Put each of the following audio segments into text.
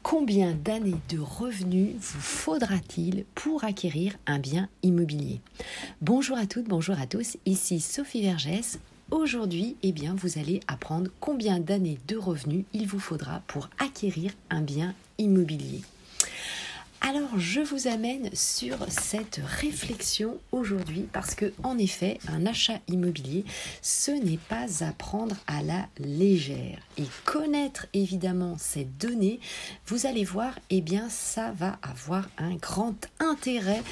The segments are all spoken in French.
Combien d'années de revenus vous faudra-t-il pour acquérir un bien immobilier ? Bonjour à toutes, bonjour à tous, ici Sophie Vergès. Aujourd'hui, vous allez apprendre combien d'années de revenus il vous faudra pour acquérir un bien immobilier. Alors, je vous amène sur cette réflexion aujourd'hui parce que, en effet, un achat immobilier, ce n'est pas à prendre à la légère. Et connaître évidemment ces données, vous allez voir, ça va avoir un grand intérêt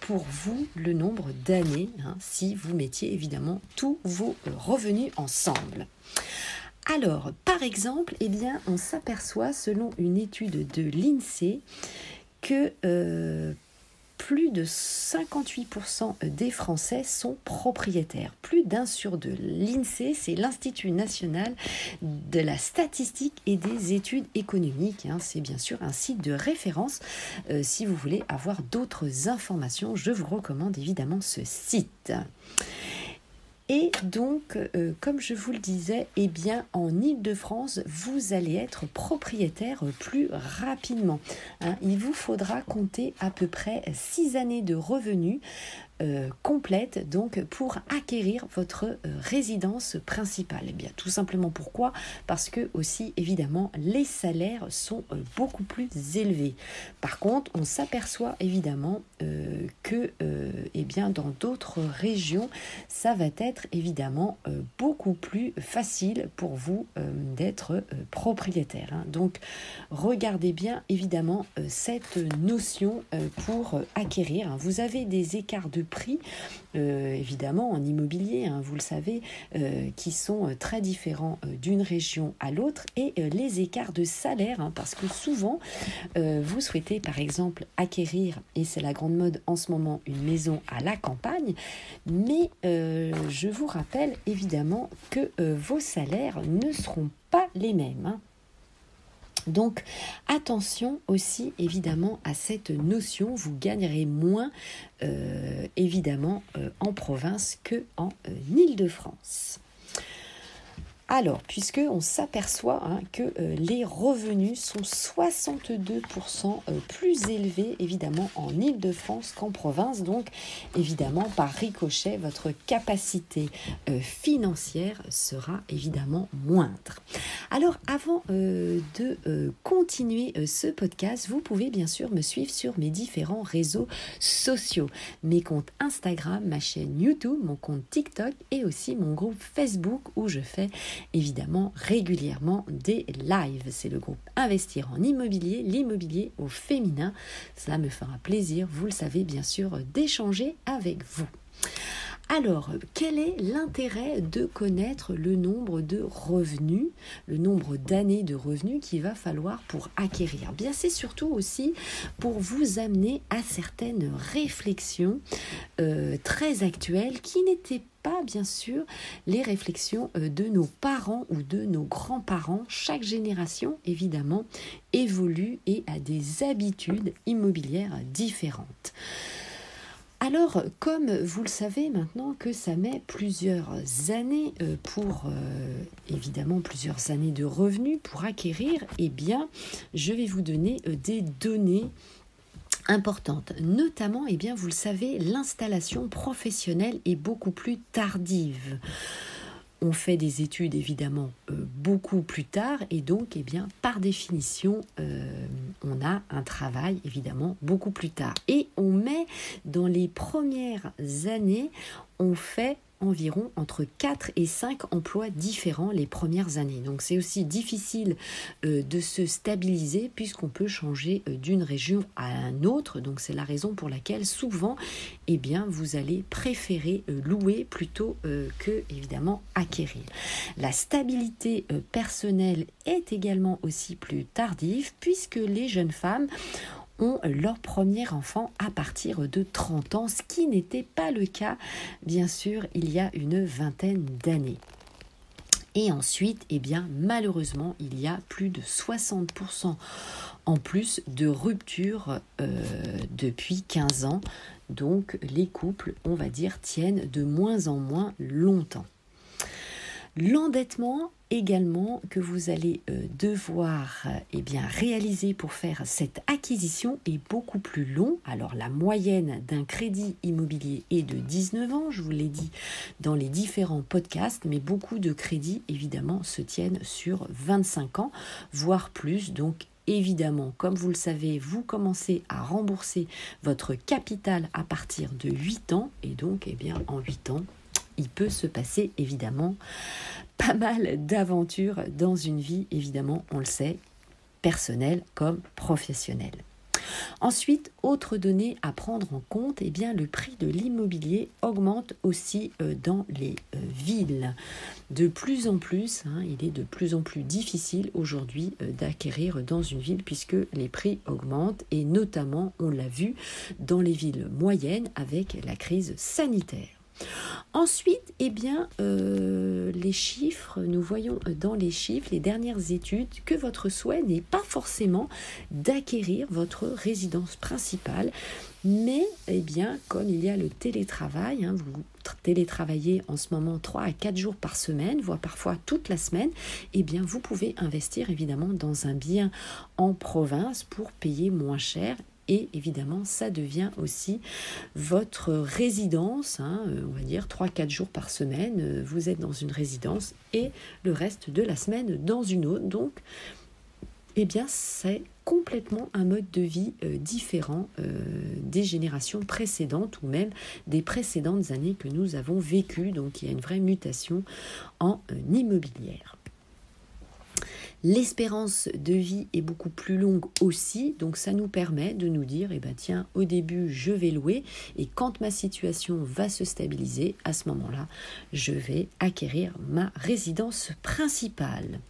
pour vous, le nombre d'années, si vous mettiez évidemment tous vos revenus ensemble. Alors, par exemple, on s'aperçoit, selon une étude de l'INSEE, que plus de 58% des Français sont propriétaires. Plus d'un sur deux. L'INSEE, c'est l'Institut national de la statistique et des études économiques. C'est bien sûr un site de référence. Si vous voulez avoir d'autres informations, je vous recommande évidemment ce site. Et donc, comme je vous le disais, en Île-de-France, vous allez être propriétaire plus rapidement. Il vous faudra compter à peu près 6 années de revenus complète donc pour acquérir votre résidence principale. Tout simplement pourquoi ? Parce que aussi évidemment les salaires sont beaucoup plus élevés. Par contre, on s'aperçoit évidemment que dans d'autres régions, ça va être évidemment beaucoup plus facile pour vous d'être propriétaire. Donc regardez bien évidemment cette notion pour acquérir. Vous avez des écarts de prix, évidemment en immobilier, vous le savez, qui sont très différents d'une région à l'autre, et les écarts de salaire, parce que souvent vous souhaitez par exemple acquérir, et c'est la grande mode en ce moment, une maison à la campagne, mais je vous rappelle évidemment que vos salaires ne seront pas les mêmes. Donc, attention aussi évidemment à cette notion, vous gagnerez moins en province qu'en Île-de-France. Alors, puisqu'on s'aperçoit que les revenus sont 62% plus élevés évidemment en Île-de-France qu'en province, donc évidemment par ricochet, votre capacité financière sera évidemment moindre. Alors, avant de continuer ce podcast, vous pouvez bien sûr me suivre sur mes différents réseaux sociaux, mes comptes Instagram, ma chaîne YouTube, mon compte TikTok et aussi mon groupe Facebook où je fais évidemment régulièrement des lives. C'est le groupe Investir en immobilier, l'immobilier au féminin. Cela me fera plaisir, vous le savez bien sûr, d'échanger avec vous. Alors, quel est l'intérêt de connaître le nombre de revenus, le nombre d'années de revenus qu'il va falloir pour acquérir ? C'est surtout aussi pour vous amener à certaines réflexions très actuelles qui n'étaient pas, bien sûr, les réflexions de nos parents ou de nos grands-parents. Chaque génération, évidemment, évolue et a des habitudes immobilières différentes. Alors, comme vous le savez maintenant que ça met plusieurs années plusieurs années de revenus pour acquérir, je vais vous donner des données importante. Notamment, vous le savez, l'installation professionnelle est beaucoup plus tardive. On fait des études évidemment beaucoup plus tard et donc par définition on a un travail évidemment beaucoup plus tard. Et on met dans les premières années, on fait environ entre 4 et 5 emplois différents les premières années. Donc c'est aussi difficile de se stabiliser puisqu'on peut changer d'une région à une autre. Donc c'est la raison pour laquelle souvent vous allez préférer louer plutôt que évidemment acquérir. La stabilité personnelle est également aussi plus tardive puisque les jeunes femmes ont leur premier enfant à partir de 30 ans, ce qui n'était pas le cas, bien sûr, il y a une vingtaine d'années. Et ensuite, malheureusement, il y a plus de 60% en plus de ruptures depuis 15 ans. Donc, les couples, on va dire, tiennent de moins en moins longtemps. L'endettement également que vous allez devoir réaliser pour faire cette acquisition est beaucoup plus long. Alors la moyenne d'un crédit immobilier est de 19 ans, je vous l'ai dit dans les différents podcasts, mais beaucoup de crédits évidemment se tiennent sur 25 ans, voire plus. Donc évidemment, comme vous le savez, vous commencez à rembourser votre capital à partir de 8 ans et donc en 8 ans, il peut se passer évidemment pas mal d'aventures dans une vie, évidemment, on le sait, personnelle comme professionnelle. Ensuite, autre donnée à prendre en compte, le prix de l'immobilier augmente aussi dans les villes. De plus en plus, il est de plus en plus difficile aujourd'hui d'acquérir dans une ville puisque les prix augmentent et notamment, on l'a vu, dans les villes moyennes avec la crise sanitaire. Ensuite, les chiffres, nous voyons dans les chiffres, les dernières études, que votre souhait n'est pas forcément d'acquérir votre résidence principale, mais comme il y a le télétravail, vous télétravaillez en ce moment 3 à 4 jours par semaine, voire parfois toute la semaine, vous pouvez investir évidemment dans un bien en province pour payer moins cher. Et évidemment, ça devient aussi votre résidence, on va dire 3-4 jours par semaine, vous êtes dans une résidence et le reste de la semaine dans une autre. Donc, c'est complètement un mode de vie différent des générations précédentes ou même des précédentes années que nous avons vécues. Donc, il y a une vraie mutation en immobilière. L'espérance de vie est beaucoup plus longue aussi, donc ça nous permet de nous dire, au début, je vais louer et quand ma situation va se stabiliser, à ce moment-là, je vais acquérir ma résidence principale.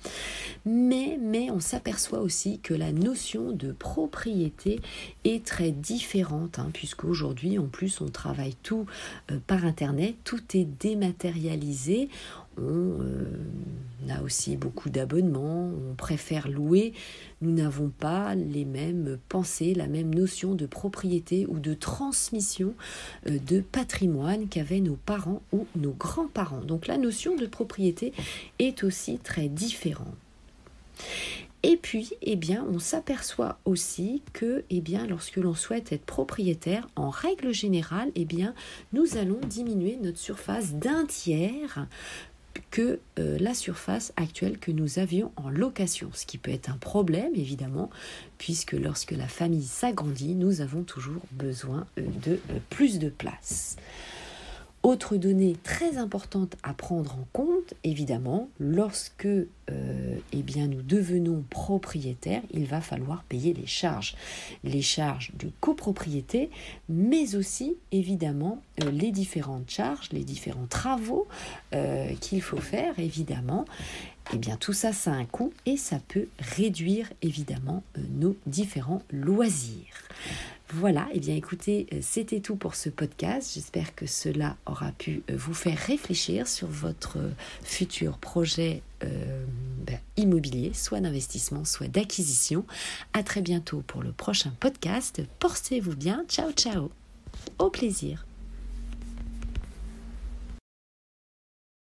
Mais on s'aperçoit aussi que la notion de propriété est très différente, puisque aujourd'hui, en plus, on travaille tout par Internet, tout est dématérialisé. On a aussi beaucoup d'abonnements, on préfère louer, nous n'avons pas les mêmes pensées, la même notion de propriété ou de transmission de patrimoine qu'avaient nos parents ou nos grands-parents. Donc la notion de propriété est aussi très différente. Et puis, on s'aperçoit aussi que, lorsque l'on souhaite être propriétaire, en règle générale, nous allons diminuer notre surface d'un tiers que la surface actuelle que nous avions en location, ce qui peut être un problème évidemment, puisque lorsque la famille s'agrandit, nous avons toujours besoin de plus de place. Autre donnée très importante à prendre en compte, évidemment, lorsque nous devenons propriétaires, il va falloir payer les charges de copropriété, mais aussi évidemment les différentes charges, les différents travaux qu'il faut faire, évidemment. Tout ça, ça a un coût et ça peut réduire évidemment nos différents loisirs. Voilà, écoutez, c'était tout pour ce podcast. J'espère que cela aura pu vous faire réfléchir sur votre futur projet immobilier, soit d'investissement, soit d'acquisition. À très bientôt pour le prochain podcast. Portez-vous bien. Ciao, ciao. Au plaisir.